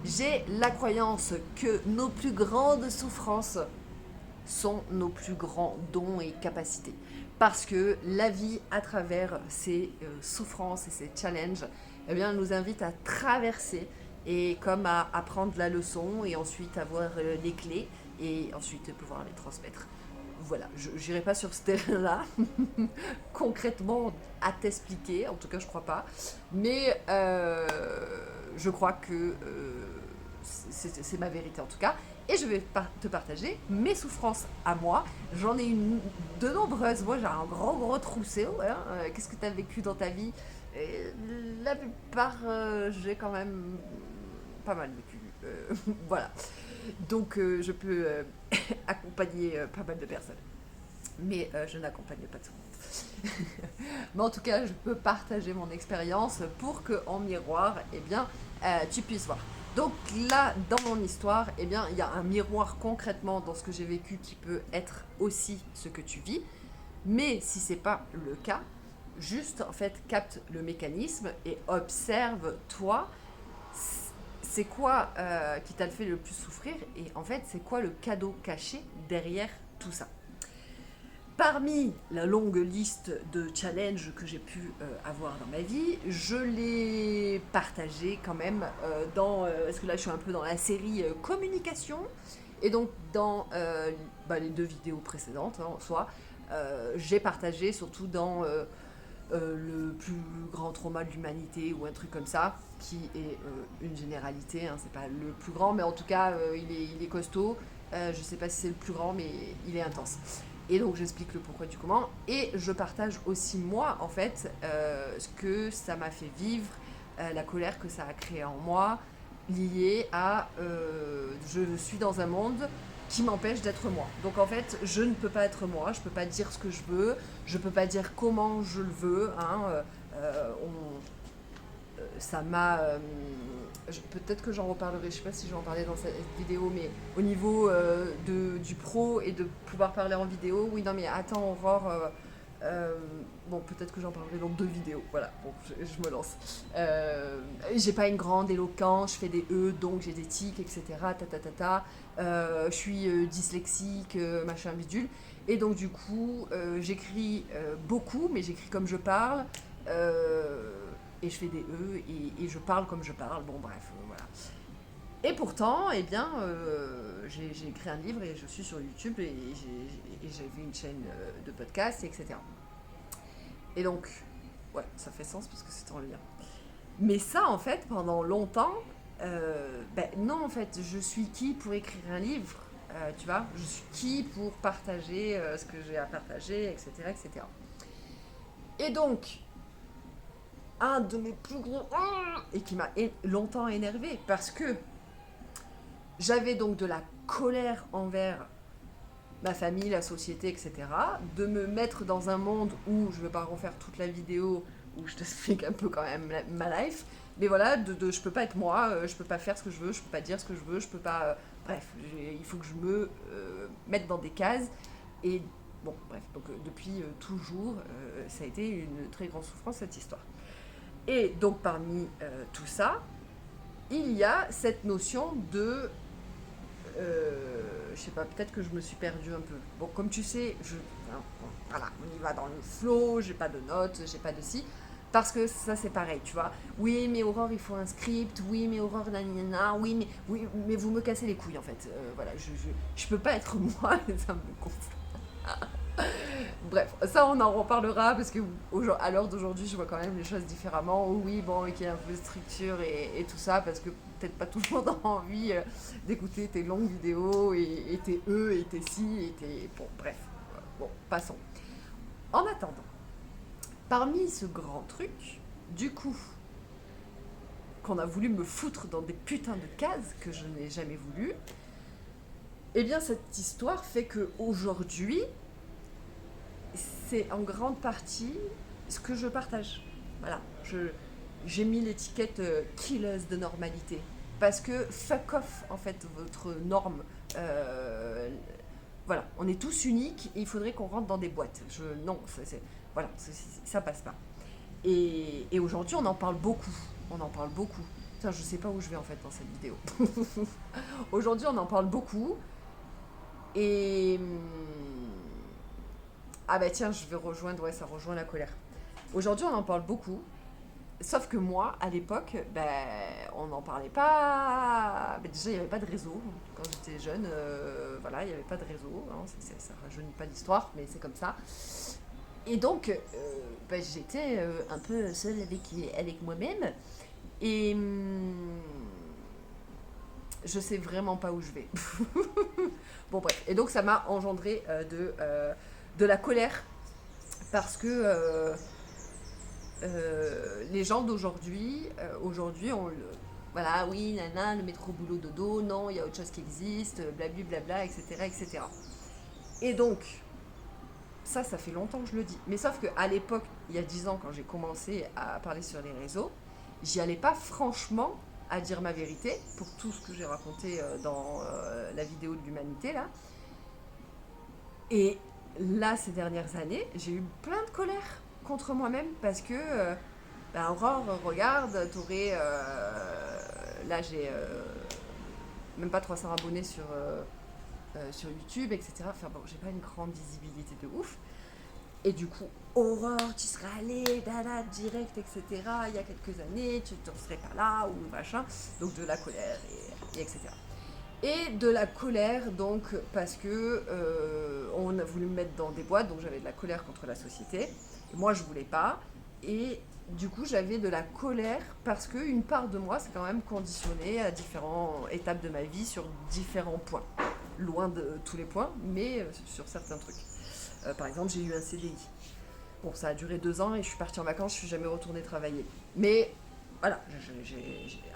J'ai la croyance que nos plus grandes souffrances sont nos plus grands dons et capacités. Parce que la vie, à travers ces souffrances et ces challenges, eh bien, nous invite à traverser et comme à apprendre la leçon et ensuite avoir les clés et ensuite pouvoir les transmettre. Voilà, je n'irai pas sur ce terrain-là, concrètement à t'expliquer, en tout cas je crois pas, mais je crois que c'est ma vérité en tout cas, et je vais te partager mes souffrances à moi. J'en ai de nombreuses, moi j'ai un gros trousseau, hein. Qu'est-ce que tu as vécu dans ta vie? Et la plupart, j'ai quand même pas mal vécu. Voilà. Donc je peux accompagner pas mal de personnes. Mais je n'accompagne pas tout le monde. Mais en tout cas, je peux partager mon expérience pour que en miroir, eh bien, tu puisses voir. Donc là, dans mon histoire, eh bien, il y a un miroir concrètement dans ce que j'ai vécu qui peut être aussi ce que tu vis. Mais si c'est pas le cas, juste en fait capte le mécanisme et observe toi. C'est quoi qui t'a fait le plus souffrir et en fait c'est quoi le cadeau caché derrière tout ça. Parmi la longue liste de challenges que j'ai pu avoir dans ma vie, je l'ai partagé quand même parce que là je suis un peu dans la série communication, et donc dans les deux vidéos précédentes, hein, en soi, j'ai partagé surtout dans le plus grand trauma de l'humanité ou un truc comme ça, qui est une généralité, hein, c'est pas le plus grand, mais en tout cas il est costaud. Je sais pas si c'est le plus grand, mais il est intense. Et donc j'explique le pourquoi du comment. Et je partage aussi moi, en fait, ce que ça m'a fait vivre, la colère que ça a créé en moi, liée à je suis dans un monde qui m'empêche d'être moi. Donc en fait, je ne peux pas être moi, je peux pas dire ce que je veux, je peux pas dire comment je le veux. Hein, ça m'a. Peut-être que j'en reparlerai, je sais pas si j'en parlais dans cette vidéo, mais au niveau du pro et de pouvoir parler en vidéo, oui, non, mais attends, Aurore. Euh, bon, peut-être que j'en parlerai dans deux vidéos. Voilà, bon, je me lance. J'ai pas une grande éloquence, je fais des E, donc j'ai des tics, etc. Ta, ta, ta, ta. Je suis dyslexique, machin bidule. Et donc, du coup, j'écris beaucoup, mais j'écris comme je parle. Euh, et je fais des E et je parle comme je parle. Bon, bref, voilà. Et pourtant, eh bien, j'ai écrit un livre et je suis sur YouTube et j'ai vu une chaîne de podcast, etc. Et donc, ouais, ça fait sens parce que c'est en lien. Mais ça, en fait, pendant longtemps, non, en fait, je suis qui pour écrire un livre, tu vois? Je suis qui pour partager ce que j'ai à partager, etc., etc. Et cetera. Et donc, un de mes plus gros et qui m'a longtemps énervé parce que j'avais donc de la colère envers ma famille, la société, etc. De me mettre dans un monde où je ne vais pas refaire toute la vidéo où je t'explique un peu quand même ma life, mais voilà, je peux pas être moi, je peux pas faire ce que je veux, je peux pas dire ce que je veux, je peux pas. Bref, il faut que je me mette dans des cases. Et bon, bref, donc depuis toujours, ça a été une très grande souffrance cette histoire. Et donc parmi tout ça, il y a cette notion de je sais pas, peut-être que je me suis perdue un peu. Bon, comme tu sais, voilà, on y va dans le flow, j'ai pas de notes, j'ai pas de si. Parce que ça, c'est pareil, tu vois. Oui, mais Aurore, il faut un script. Oui, mais Aurore, nanana. Oui, mais vous me cassez les couilles, en fait. Voilà, je peux pas être moi, ça me gonfle. Bref, ça on en reparlera parce que à l'heure d'aujourd'hui je vois quand même les choses différemment. Oui, bon, ok, un peu de structure et tout ça parce que peut-être pas tout le monde a envie d'écouter tes longues vidéos et tes E et tes si et tes. Bon, bref, bon, passons. En attendant, parmi ce grand truc, du coup, qu'on a voulu me foutre dans des putains de cases que je n'ai jamais voulu, eh bien cette histoire fait que aujourd'hui c'est en grande partie ce que je partage. Voilà, j'ai mis l'étiquette killeuse de normalité. Parce que fuck off, en fait, votre norme. Voilà, on est tous uniques et il faudrait qu'on rentre dans des boîtes. Non, ça passe pas. Et aujourd'hui, on en parle beaucoup. On en parle beaucoup. Putain, je sais pas où je vais en fait dans cette vidéo. Aujourd'hui, on en parle beaucoup. Et. Ah bah tiens, je vais rejoindre, ouais, ça rejoint la colère. Aujourd'hui, on en parle beaucoup. Sauf que moi, à l'époque, ben, on n'en parlait pas. Ben, déjà, il n'y avait pas de réseau. Quand j'étais jeune, voilà, il n'y avait pas de réseau. Hein. Ça ne rajeunit pas l'histoire, mais c'est comme ça. Et donc, ben, j'étais un peu seule avec moi-même. Et je sais vraiment pas où je vais. Bon, bref. Et donc, ça m'a engendré de la colère parce que les gens d'aujourd'hui, aujourd'hui, voilà, oui, nana, le métro boulot dodo, non, il y a autre chose qui existe, blablabla, etc., etc. Et cetera. Et donc, ça fait longtemps que je le dis. Mais sauf qu'à l'époque, il y a 10 ans, quand j'ai commencé à parler sur les réseaux, j'y allais pas franchement à dire ma vérité pour tout ce que j'ai raconté dans la vidéo de l'humanité, là. Et là, ces dernières années, j'ai eu plein de colère contre moi-même parce que, ben, Aurore, regarde, t'aurais. Là, j'ai même pas 300 abonnés sur YouTube, etc. Enfin bon, j'ai pas une grande visibilité de ouf. Et du coup, Aurore, tu serais allée, là, direct, etc. Il y a quelques années, tu ne serais pas là, ou machin. Donc de la colère, et etc. Et de la colère, donc, parce que on a voulu me mettre dans des boîtes, donc j'avais de la colère contre la société. Et moi, je voulais pas. Et du coup, j'avais de la colère parce qu'une part de moi s'est quand même conditionnée à différentes étapes de ma vie sur différents points. Loin de tous les points, mais sur certains trucs. Par exemple, j'ai eu un CDI. Bon, ça a duré 2 ans et je suis partie en vacances, je suis jamais retournée travailler. Mais voilà,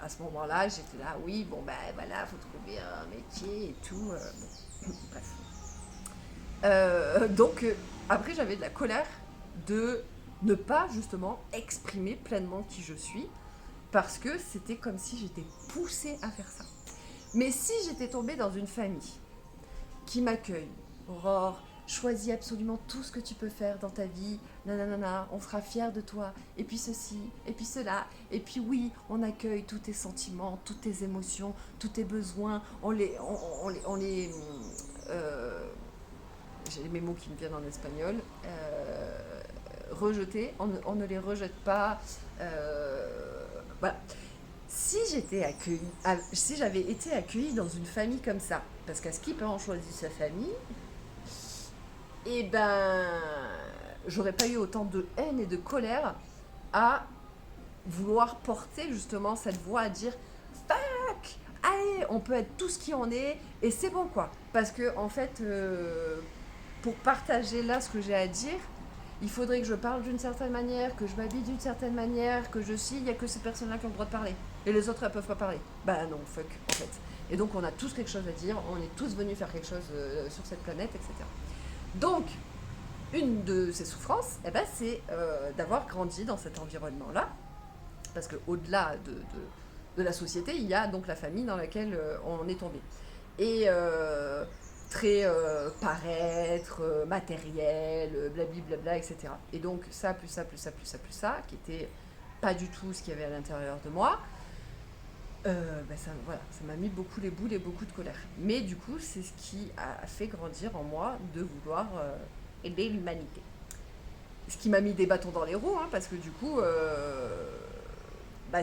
à ce moment-là, j'étais là, oui, bon, ben voilà, faut trouver un métier et tout. Bon, bref. Donc, après, j'avais de la colère de ne pas justement exprimer pleinement qui je suis, parce que c'était comme si j'étais poussée à faire ça. Mais si j'étais tombée dans une famille qui m'accueille, Aurore, choisis absolument tout ce que tu peux faire dans ta vie, nanana, on sera fiers de toi, et puis ceci, et puis cela, et puis oui, on accueille tous tes sentiments, toutes tes émotions, tous tes besoins, euh, j'ai mes mots qui me viennent en espagnol, rejeter, on ne les rejette pas, voilà. Si j'avais été accueillie dans une famille comme ça, parce qu'à Skip, on choisit sa famille, et ben, j'aurais pas eu autant de haine et de colère à vouloir porter justement cette voix à dire fuck, allez, on peut être tout ce qui en est et c'est bon quoi. Parce que en fait, pour partager là ce que j'ai à dire, il faudrait que je parle d'une certaine manière, que je m'habille d'une certaine manière, que il y a que ces personnes-là qui ont le droit de parler. Et les autres, elles peuvent pas parler. Bah non, fuck, en fait. Et donc, on a tous quelque chose à dire, on est tous venus faire quelque chose sur cette planète, etc. Donc, une de ces souffrances, eh ben, c'est d'avoir grandi dans cet environnement-là. Parce qu'au-delà de la société, il y a donc la famille dans laquelle on est tombé. Et très paraître, matériel, blablabla, etc. Et donc ça, plus ça, plus ça, plus ça, plus ça, qui était pas du tout ce qu'il y avait à l'intérieur de moi, ça, voilà, ça m'a mis beaucoup les boules et beaucoup de colère. Mais du coup, c'est ce qui a fait grandir en moi de vouloir aider l'humanité. Ce qui m'a mis des bâtons dans les roues, hein, parce que du coup,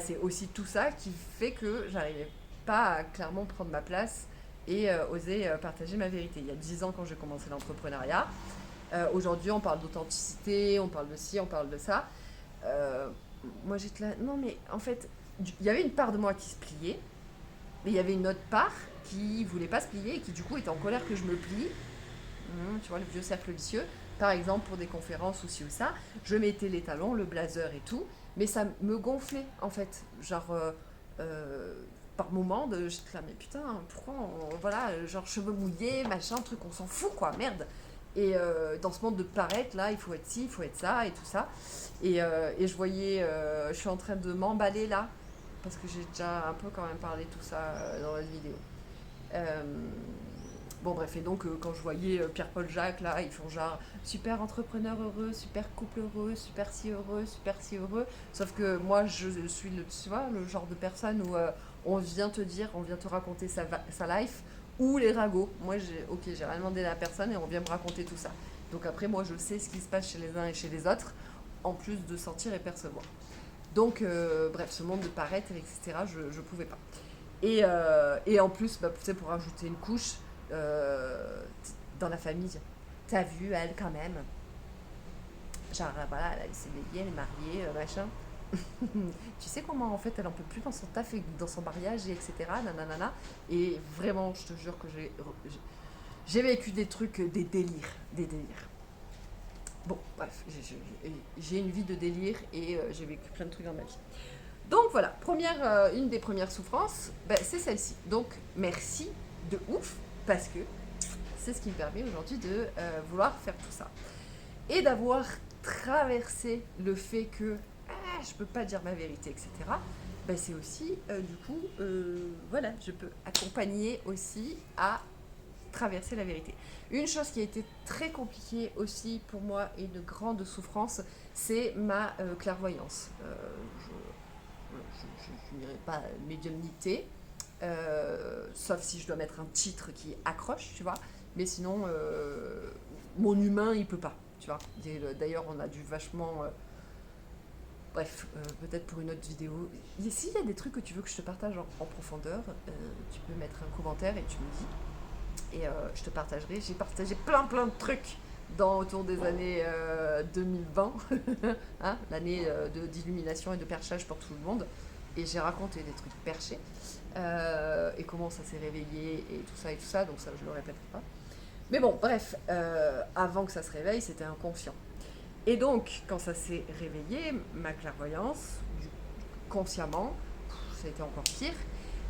c'est aussi tout ça qui fait que j'arrivais pas à clairement prendre ma place et oser partager ma vérité. Il y a 10 ans, quand j'ai commencé l'entrepreneuriat, aujourd'hui, on parle d'authenticité, on parle de ci, on parle de ça. Euh, Moi, j'étais là, non, mais en fait, il y avait une part de moi qui se pliait, mais il y avait une autre part qui voulait pas se plier et qui, du coup, était en colère que je me plie. Tu vois, le vieux cercle vicieux. Par exemple, pour des conférences ou ci ou ça, je mettais les talons, le blazer et tout, mais ça me gonflait, en fait. Genre, par moment, j'étais là, mais putain, pourquoi, voilà, genre cheveux mouillés, machin, truc, on s'en fout, quoi, merde. Et dans ce monde de paraître, là, il faut être ci, il faut être ça, et tout ça. Et je voyais, je suis en train de m'emballer là, parce que j'ai déjà un peu quand même parlé de tout ça dans la vidéo. Bon bref, et donc quand je voyais Pierre-Paul Jacques, là, ils font genre super entrepreneur heureux, super couple heureux, super si heureux, super si heureux. Sauf que moi, je suis tu vois, le genre de personne où on vient te dire, on vient te raconter sa life, ou les ragots. Moi, j'ai rien demandé à la personne et on vient me raconter tout ça. Donc après, moi, je sais ce qui se passe chez les uns et chez les autres, en plus de sentir et percevoir. Donc, bref, ce monde de paraître, etc., je pouvais pas. Et en plus, bah, tu sais, pour rajouter une couche, dans la famille, t'as vu, elle, quand même. Genre, voilà, elle s'est mariée, elle est mariée, machin. Tu sais comment, en fait, elle en peut plus dans son taf et dans son mariage, et etc. Nanana. Et vraiment, je te jure que j'ai vécu des trucs, des délires. Des délires. Bon, bref, j'ai une vie de délire et j'ai vécu plein de trucs dans ma vie. Donc voilà, une des premières souffrances, ben, c'est celle-ci. Donc merci de ouf, parce que c'est ce qui me permet aujourd'hui de vouloir faire tout ça. Et d'avoir traversé le fait que je peux pas dire ma vérité, etc. Ben, c'est aussi, du coup, voilà, je peux accompagner aussi à traverser la vérité. Une chose qui a été très compliquée aussi pour moi et de grande souffrance, c'est ma clairvoyance. Je n'irai pas médiumnité, sauf si je dois mettre un titre qui accroche, tu vois. Mais sinon, mon humain, il peut pas, tu vois. D'ailleurs, on a dû vachement... bref, peut-être pour une autre vidéo. S'il y a des trucs que tu veux que je te partage en profondeur, tu peux mettre un commentaire et tu me dis. Et je te partagerai. J'ai partagé plein de trucs autour des années 2020, hein, l'année d'illumination et de perchage pour tout le monde. Et j'ai raconté des trucs perchés et comment ça s'est réveillé et tout ça, donc ça je le répéterai pas. Mais bon, bref, avant que ça se réveille, c'était inconscient. Et donc, quand ça s'est réveillé, ma clairvoyance, consciemment, ça a été encore pire.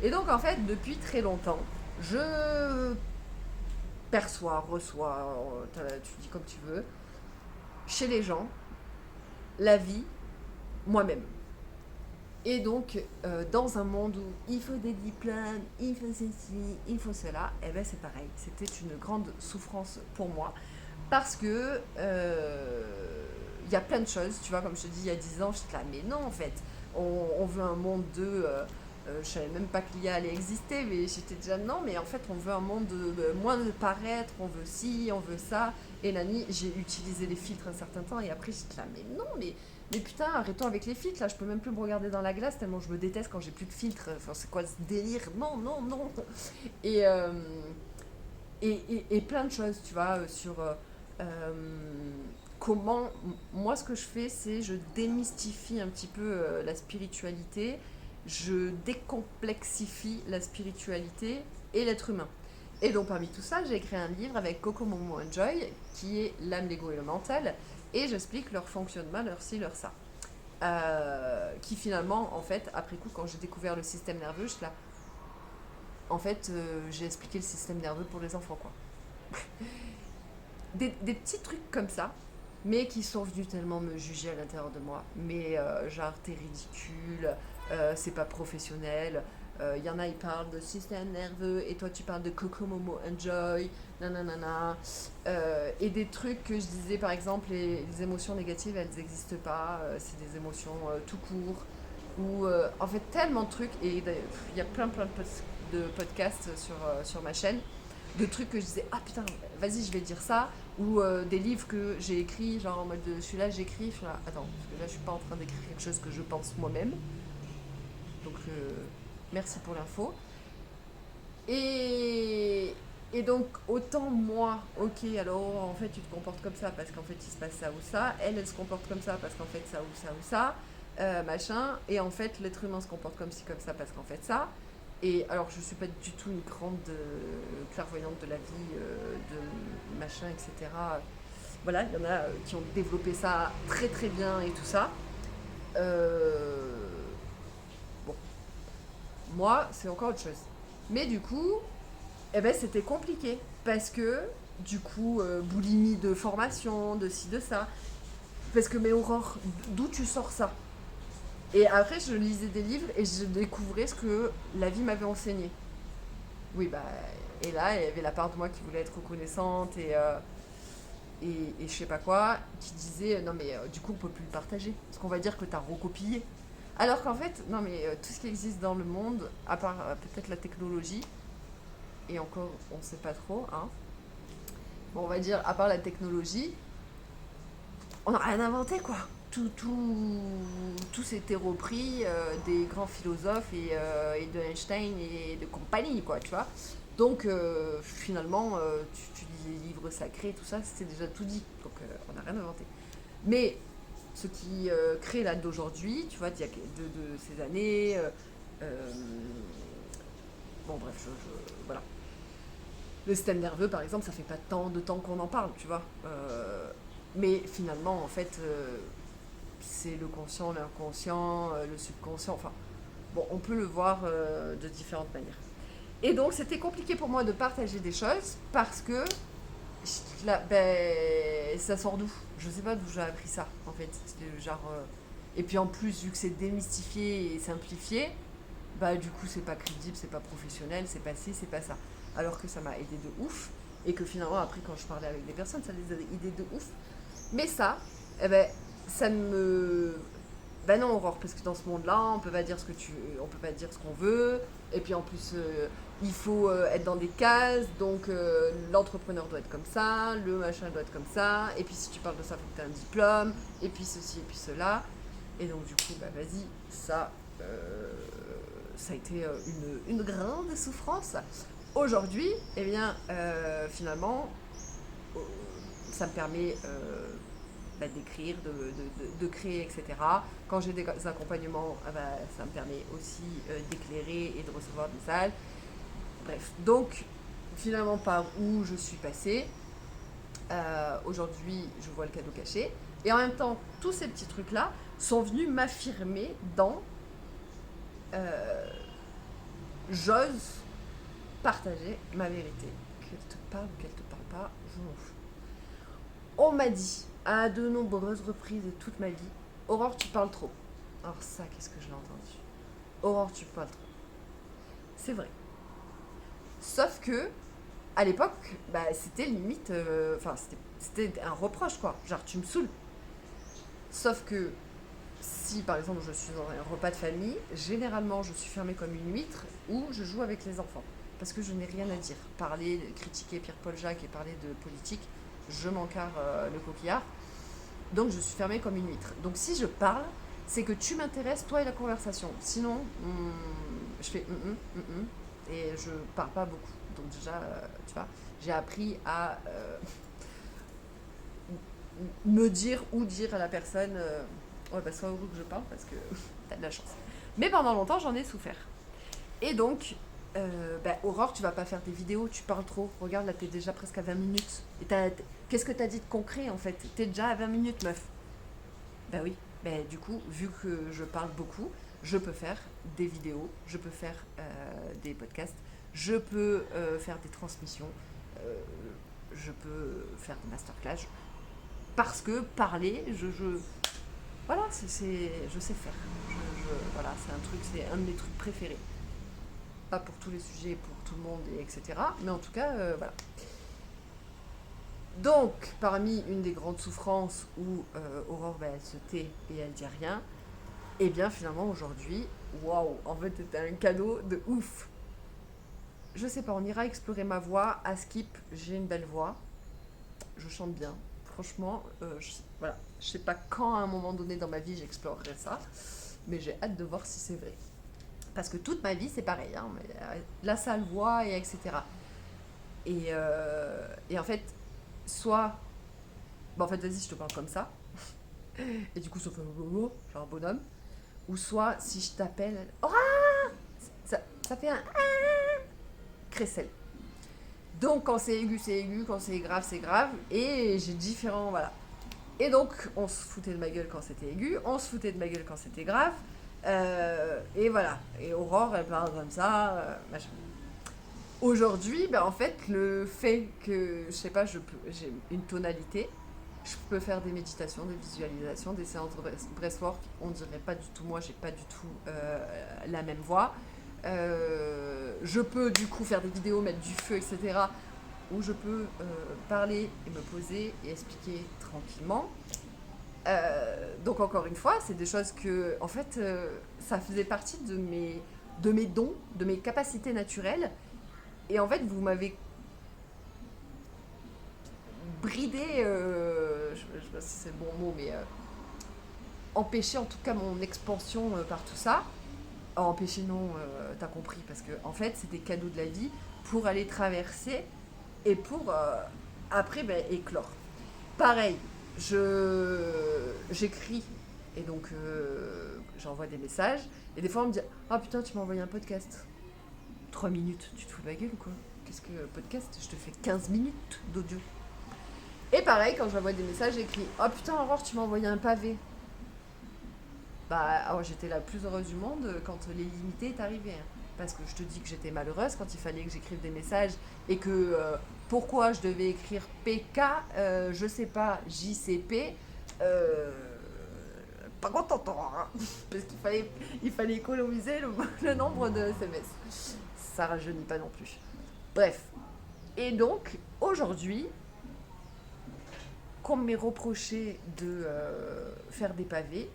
Et donc, en fait, depuis très longtemps, je perçois, reçois, tu dis comme tu veux, chez les gens, la vie, moi-même. Et donc, dans un monde où il faut des diplômes, il faut ceci, il faut cela, et ben c'est pareil. C'était une grande souffrance pour moi. Parce que il y a plein de choses, tu vois, comme je te dis, il y a 10 ans, j'étais là, mais non, en fait, on veut un monde de... je savais même pas que l'IA allait exister, mais j'étais déjà, non, mais en fait, on veut un monde de moins de paraître, on veut ci, on veut ça. Et Nani, j'ai utilisé les filtres un certain temps, et après, j'étais là, mais non, mais putain, arrêtons avec les filtres, là, je peux même plus me regarder dans la glace tellement je me déteste quand j'ai plus de filtres. Enfin, c'est quoi ce délire? Non, non, non. Et, euh, et plein de choses, tu vois, sur comment... Moi, ce que je fais, c'est je démystifie un petit peu la spiritualité, je décomplexifie la spiritualité et l'être humain. Et donc, parmi tout ça, j'ai écrit un livre avec Coco Momo Joy, qui est l'âme, l'ego et le mental, et j'explique leur fonctionnement, leur ci, leur ça. Qui finalement, en fait, après coup, quand j'ai découvert le système nerveux, je suis là, en fait, j'ai expliqué le système nerveux pour les enfants, quoi. Des petits trucs comme ça, mais qui sont venus tellement me juger à l'intérieur de moi. Mais genre, t'es ridicule, c'est pas professionnel. Il y en a, ils parlent de système nerveux, et toi, tu parles de Coco Momo Enjoy, nanana. Et des trucs que je disais, par exemple, les émotions négatives, elles n'existent pas, c'est des émotions tout court. Ou, en fait, tellement de trucs, et il y a plein de podcasts sur ma chaîne de trucs que je disais ah putain vas-y je vais dire ça ou des livres que j'ai écrits genre en mode je suis là j'écris je suis là attends parce que là je suis pas en train d'écrire quelque chose que je pense moi-même donc merci pour l'info et donc autant moi ok alors en fait tu te comportes comme ça parce qu'en fait il se passe ça ou ça elle se comporte comme ça parce qu'en fait ça ou ça ou ça machin et en fait l'être humain se comporte comme ci comme ça parce qu'en fait ça. Et alors, je ne suis pas du tout une grande clairvoyante de la vie, de machin, etc. Voilà, il y en a qui ont développé ça très très bien et tout ça. Bon, moi, c'est encore autre chose. Mais du coup, eh ben, c'était compliqué. Parce que, du coup, boulimie de formation, de ci, de ça. Parce que, mais Aurore, d'où tu sors ça? Et après, je lisais des livres et je découvrais ce que la vie m'avait enseigné. Oui, bah, et là, il y avait la part de moi qui voulait être reconnaissante et je sais pas quoi, qui disait non, mais du coup, on peut plus le partager. Parce qu'on va dire que t'as recopié. Alors qu'en fait, non, mais tout ce qui existe dans le monde, à part peut-être la technologie, et encore, on sait pas trop, hein. Bon, on va dire, à part la technologie, on n'a rien inventé, quoi. Tout s'était repris des grands philosophes et de Einstein et de compagnie, quoi, tu vois. Donc, finalement, tu lis les livres sacrés, tout ça, c'était déjà tout dit. Donc, on n'a rien inventé. Mais ce qui crée là d'aujourd'hui, tu vois, de ces années, euh, bon, bref, voilà. Le système nerveux, par exemple, ça fait pas tant de temps qu'on en parle, tu vois. Mais finalement, en fait, c'est le conscient, l'inconscient, le subconscient. Enfin, bon, on peut le voir de différentes manières. Et donc, c'était compliqué pour moi de partager des choses parce que ça sort d'où? Je sais pas d'où j'ai appris ça, en fait. Genre, et puis en plus, vu que c'est démystifié et simplifié, bah du coup, c'est pas crédible, c'est pas professionnel, c'est pas ci, c'est pas ça. Alors que ça m'a aidé de ouf. Et que finalement, après, quand je parlais avec des personnes, ça les a aidés de ouf. Mais ça, eh ben, ça ne me. Ben non, Aurore, parce que dans ce monde-là, on peut pas dire ce qu'on veut. Et puis en plus, il faut être dans des cases. Donc l'entrepreneur doit être comme ça, le machin doit être comme ça. Et puis si tu parles de ça, il faut que tu aies un diplôme. Et puis ceci, et puis cela. Et donc du coup, bah vas-y, ça a été une grande souffrance. Aujourd'hui, eh bien, finalement, euh, ça me permet d'écrire, de créer, etc. Quand j'ai des accompagnements, ça me permet aussi d'éclairer et de recevoir des messages. Bref, donc finalement par où je suis passée, aujourd'hui je vois le cadeau caché. Et en même temps, tous ces petits trucs-là sont venus m'affirmer dans euh, j'ose partager ma vérité. Qu'elle te parle ou qu'elle te parle pas, je m'en fous. On m'a dit à de nombreuses reprises et toute ma vie, Aurore, tu parles trop. Alors ça, qu'est-ce que je l'ai entendu? Aurore, tu parles trop. C'est vrai. Sauf que, à l'époque, bah, c'était limite... Enfin, c'était un reproche, quoi. Genre, tu me saoules. Sauf que, si par exemple je suis dans un repas de famille, généralement je suis fermée comme une huître ou je joue avec les enfants. Parce que je n'ai rien à dire. Parler, critiquer Pierre-Paul Jacques et parler de politique, je m'encarre le coquillard. Donc je suis fermée comme une huître. Donc si je parle, c'est que tu m'intéresses, toi et la conversation. Sinon, je fais et je parle pas beaucoup. Donc déjà, tu vois, j'ai appris à me dire ou dire à la personne ouais, bah, sois heureux que je parle parce que t'as de la chance. Mais pendant longtemps, j'en ai souffert. Et donc, Aurore, tu vas pas faire des vidéos, tu parles trop. Regarde, là, t'es déjà presque à 20 minutes. Et qu'est-ce que t'as dit de concret, en fait? T'es déjà à 20 minutes, meuf. Bah oui. Bah, du coup, vu que je parle beaucoup, je peux faire des vidéos, je peux faire des podcasts, je peux faire des transmissions, euh, je peux faire des masterclass. Parce que parler, voilà, je sais faire. Voilà, c'est un truc, c'est un de mes trucs préférés. Pas pour tous les sujets, pour tout le monde, et etc. Mais en tout cas, voilà. Donc, parmi une des grandes souffrances où Aurore, elle se tait et elle dit rien, et bien finalement aujourd'hui, waouh, en fait c'était un cadeau de ouf. Je sais pas, on ira explorer ma voix. À Skip, j'ai une belle voix. Je chante bien. Franchement, voilà. Je sais pas quand à un moment donné dans ma vie j'explorerai ça, mais j'ai hâte de voir si c'est vrai. Parce que toute ma vie c'est pareil, hein, mais, la sale voix et etc. Et en fait, soit, bah en fait vas-y je te parle comme ça, et du coup ça fait genre un bonhomme, ou soit si je t'appelle, oh, ça fait un crécelle. Donc quand c'est aigu, quand c'est grave, et j'ai différents, voilà. Et donc on se foutait de ma gueule quand c'était aigu, on se foutait de ma gueule quand c'était grave, et voilà. Et Aurore, elle parle comme ça, machin. Aujourd'hui, en fait, le fait que, je sais pas, j'ai une tonalité, je peux faire des méditations, des visualisations, des séances de breathwork. On dirait pas du tout moi, j'ai pas du tout la même voix. je peux du coup faire des vidéos, mettre du feu, etc. Ou je peux parler et me poser et expliquer tranquillement. Donc encore une fois, c'est des choses que, en fait, ça faisait partie de mes dons, de mes capacités naturelles. Et en fait, vous m'avez bridé, je sais pas si c'est le bon mot, mais empêché en tout cas mon expansion par tout ça. Empêcher, non, t'as compris, parce que en fait, c'est des cadeaux de la vie pour aller traverser et pour après éclore. Pareil, j'écris et donc j'envoie des messages et des fois on me dit ah putain tu m'as envoyé un podcast 3 minutes, tu te fous de ma gueule ou quoi? Qu'est-ce que podcast? Je te fais 15 minutes d'audio. Et pareil, quand j'envoie des messages, j'écris oh putain Aurore tu m'as envoyé un pavé. Bah alors, j'étais la plus heureuse du monde quand les limités est arrivé, hein. Parce que je te dis que j'étais malheureuse quand il fallait que j'écrive des messages et que pourquoi je devais écrire PK, je sais pas, JCP, euh, pas contente, hein, parce il fallait économiser le nombre de SMS. Ça rajeunit pas non plus. Bref. Et donc, aujourd'hui, qu'on m'ait reproché de faire des pavés,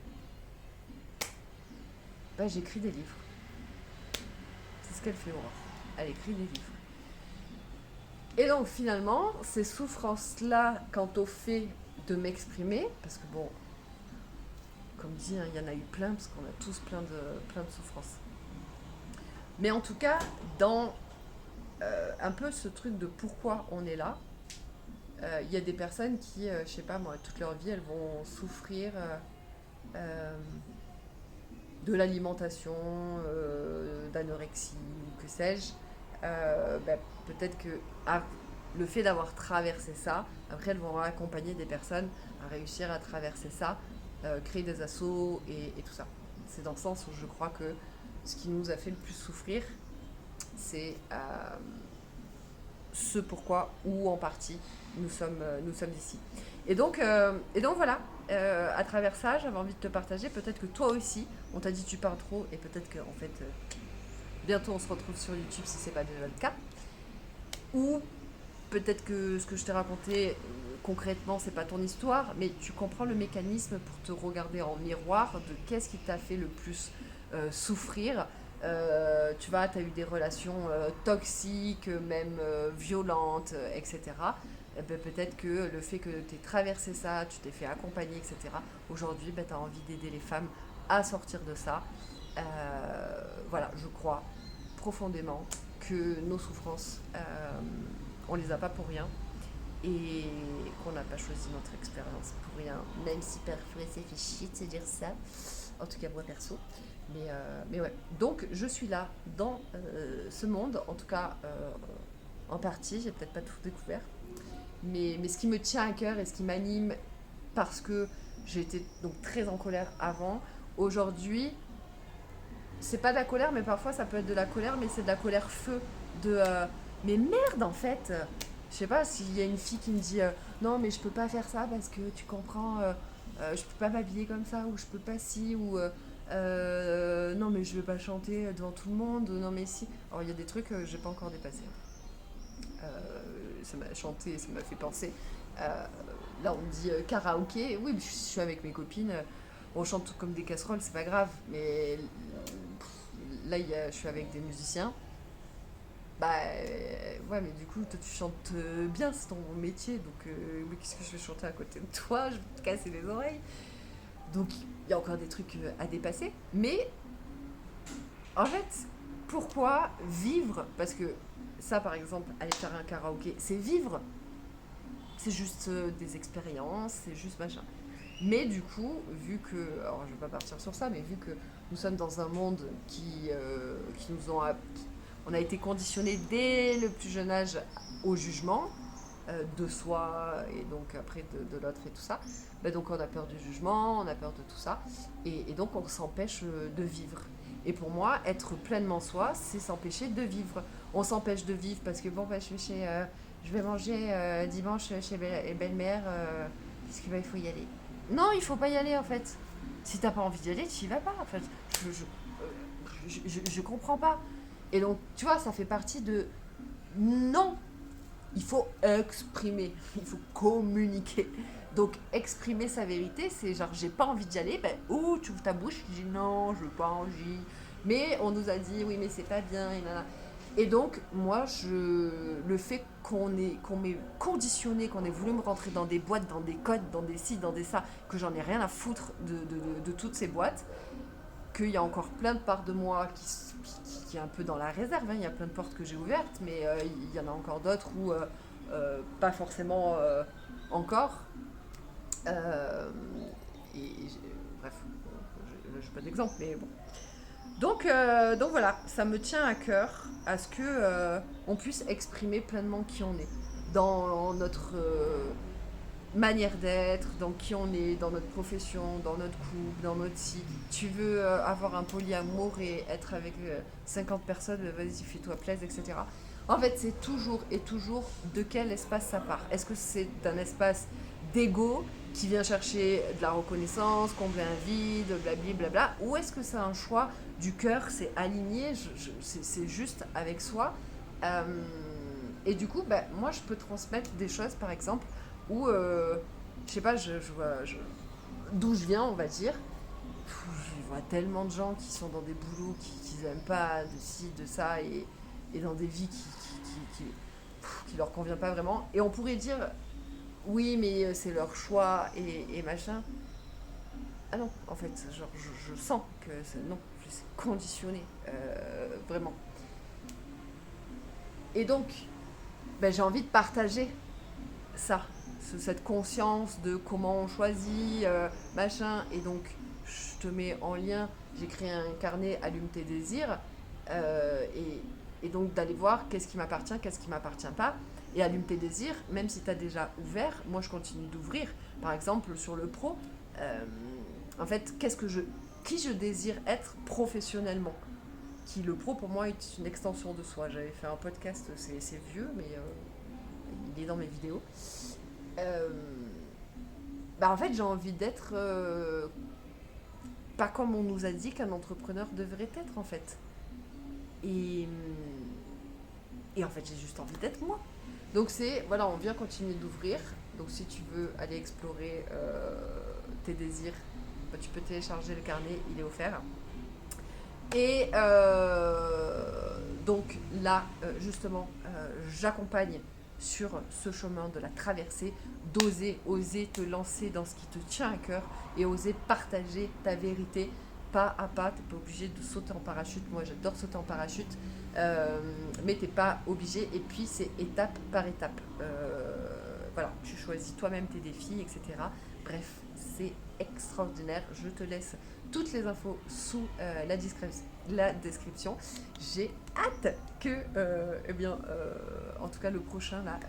bah, j'écris des livres. C'est ce qu'elle fait, Aurore. Elle écrit des livres. Et donc finalement, ces souffrances-là, quant au fait de m'exprimer, parce que bon, comme dit, hein, il y en a eu plein, parce qu'on a tous plein de souffrances. Mais en tout cas, dans un peu ce truc de pourquoi on est là, il y a des personnes qui, je sais pas moi, toute leur vie, elles vont souffrir de l'alimentation, d'anorexie, ou que sais-je. Peut-être que le fait d'avoir traversé ça, après elles vont accompagner des personnes à réussir à traverser ça, créer des assos et tout ça. C'est dans le sens où je crois que ce qui nous a fait le plus souffrir, c'est ce pourquoi, ou en partie, nous sommes ici. Et donc voilà, à travers ça, j'avais envie de te partager, peut-être que toi aussi, on t'a dit tu parles trop, et peut-être que en fait, bientôt on se retrouve sur YouTube si c'est pas déjà le cas. Ou peut-être que ce que je t'ai raconté concrètement, c'est pas ton histoire, mais tu comprends le mécanisme pour te regarder en miroir de qu'est-ce qui t'a fait le plus souffrir. Tu vois, tu as eu des relations toxiques, même violentes, etc. Et ben, peut-être que le fait que tu aies traversé ça, tu t'es fait accompagner, etc. Aujourd'hui, ben, tu as envie d'aider les femmes à sortir de ça. Voilà, je crois profondément que nos souffrances, on les a pas pour rien et qu'on n'a pas choisi notre expérience pour rien, même si parfois c'est fait chier de se dire ça, en tout cas moi perso. Mais ouais, donc je suis là dans ce monde, en tout cas en partie, j'ai peut-être pas tout découvert, mais ce qui me tient à cœur et ce qui m'anime, parce que j'étais donc très en colère avant, aujourd'hui, c'est pas de la colère, mais parfois ça peut être de la colère, mais c'est de la colère feu, de mais merde en fait, je sais pas s'il y a une fille qui me dit non mais je peux pas faire ça parce que tu comprends, je peux pas m'habiller comme ça, ou je peux pas si, ou non mais je vais pas chanter devant tout le monde, non mais si. Alors il y a des trucs que j'ai pas encore dépassé. Ça m'a chanté, ça m'a fait penser. Là on me dit karaoké, oui je suis avec mes copines, on chante tout comme des casseroles, c'est pas grave, mais là je suis avec des musiciens. Bah ouais, mais du coup, toi tu chantes bien, c'est ton métier, donc oui, qu'est-ce que je vais chanter à côté de toi? Je vais te casser les oreilles. Donc il y a encore des trucs à dépasser. Mais en fait, pourquoi vivre? Parce que ça, par exemple, aller faire un karaoké, c'est vivre. C'est juste des expériences, c'est juste machin. Mais du coup, vu que, alors je vais pas partir sur ça, mais vu que nous sommes dans un monde qui nous ont, on a été conditionné dès le plus jeune âge au jugement de soi et donc après de l'autre et tout ça, bah donc on a peur du jugement, on a peur de tout ça, et donc on s'empêche de vivre. Et pour moi, être pleinement soi, c'est s'empêcher de vivre. On s'empêche de vivre parce que bon, bah, je vais manger dimanche chez belle-mère, parce qu'il bah, il faut y aller. Non, il faut pas y aller en fait. Si t'as pas envie d'y aller, tu y vas pas en fait. Je comprends pas. Et donc, tu vois, ça fait partie de... Non, il faut exprimer, il faut communiquer. Donc, exprimer sa vérité, c'est genre, j'ai pas envie d'y aller, ben, ou tu ouvres ta bouche, tu dis non, je veux pas envie. Mais on nous a dit, oui, mais c'est pas bien, et nanana. Et donc, moi, le fait qu'on m'ait conditionné, qu'on ait voulu me rentrer dans des boîtes, dans des codes, dans des ci, dans des ça, que j'en ai rien à foutre de toutes ces boîtes, qu'il y a encore plein de parts de moi qui est un peu dans la réserve, hein. Il y a plein de portes que j'ai ouvertes, mais il y en a encore d'autres où pas forcément encore. Euh, Bref, je n'ai pas d'exemple, mais bon. Donc voilà, ça me tient à cœur à ce que on puisse exprimer pleinement qui on est dans notre manière d'être, dans qui on est, dans notre profession, dans notre couple, dans notre si. Tu veux avoir un polyamour et être avec 50 personnes, vas-y, fais-toi plaisir, etc. En fait, c'est toujours et toujours de quel espace ça part. Est-ce que c'est d'un espace d'ego qui vient chercher de la reconnaissance, combler un vide, blablabla, ou est-ce que c'est un choix du cœur, c'est aligné, c'est juste avec soi. Euh, et du coup, bah, moi, je peux transmettre des choses, par exemple, où, je sais pas, d'où je viens, on va dire. Je vois tellement de gens qui sont dans des boulots qui n'aiment pas, de ci, de ça, et dans des vies qui leur convient pas vraiment. Et on pourrait dire, oui, mais c'est leur choix et machin. Ah non, en fait, genre, je sens que non, c'est conditionné, vraiment. Et donc, ben, j'ai envie de partager ça, cette conscience de comment on choisit, machin. Et donc, je te mets en lien, j'ai créé un carnet Allume tes désirs, et donc d'aller voir qu'est-ce qui m'appartient, qu'est-ce qui m'appartient pas. Et Allume tes désirs, même si tu as déjà ouvert, moi je continue d'ouvrir. Par exemple, sur le pro, euh, en fait, qui je désire être professionnellement. Qui le pro pour moi est une extension de soi. J'avais fait un podcast, c'est vieux, mais il est dans mes vidéos. Euh, Bah en fait, j'ai envie d'être pas comme on nous a dit qu'un entrepreneur devrait être en fait. Et, et en fait, j'ai juste envie d'être moi. Donc c'est, voilà, on vient continuer d'ouvrir. Donc si tu veux aller explorer tes désirs, bah, tu peux télécharger le carnet, il est offert. Et donc là, justement, j'accompagne sur ce chemin de la traversée, oser te lancer dans ce qui te tient à cœur et oser partager ta vérité pas à pas. T'es pas obligé de sauter en parachute. Moi, j'adore sauter en parachute, mais t'es pas obligé. Et puis, c'est étape par étape. Voilà, tu choisis toi-même tes défis, etc. Bref, c'est extraordinaire. Je te laisse toutes les infos sous la description. J'ai hâte que, en tout cas, le prochain là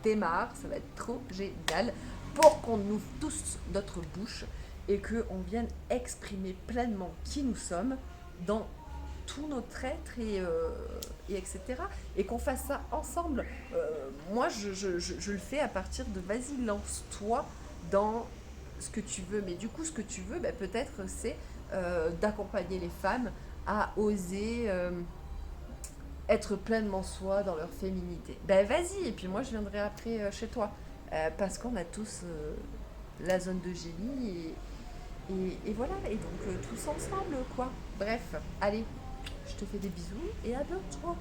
démarre. Ça va être trop génial pour qu'on ouvre tous notre bouche et qu'on vienne exprimer pleinement qui nous sommes dans tout notre être et etc. Et qu'on fasse ça ensemble. Moi, je le fais à partir de vas-y, lance-toi dans ce que tu veux. Mais du coup, ce que tu veux, ben, peut-être c'est d'accompagner les femmes à oser être pleinement soi dans leur féminité. Ben vas-y, et puis moi je viendrai après chez toi. Parce qu'on a tous la zone de génie et voilà, et donc tous ensemble quoi. Bref, allez, je te fais des bisous et à bientôt.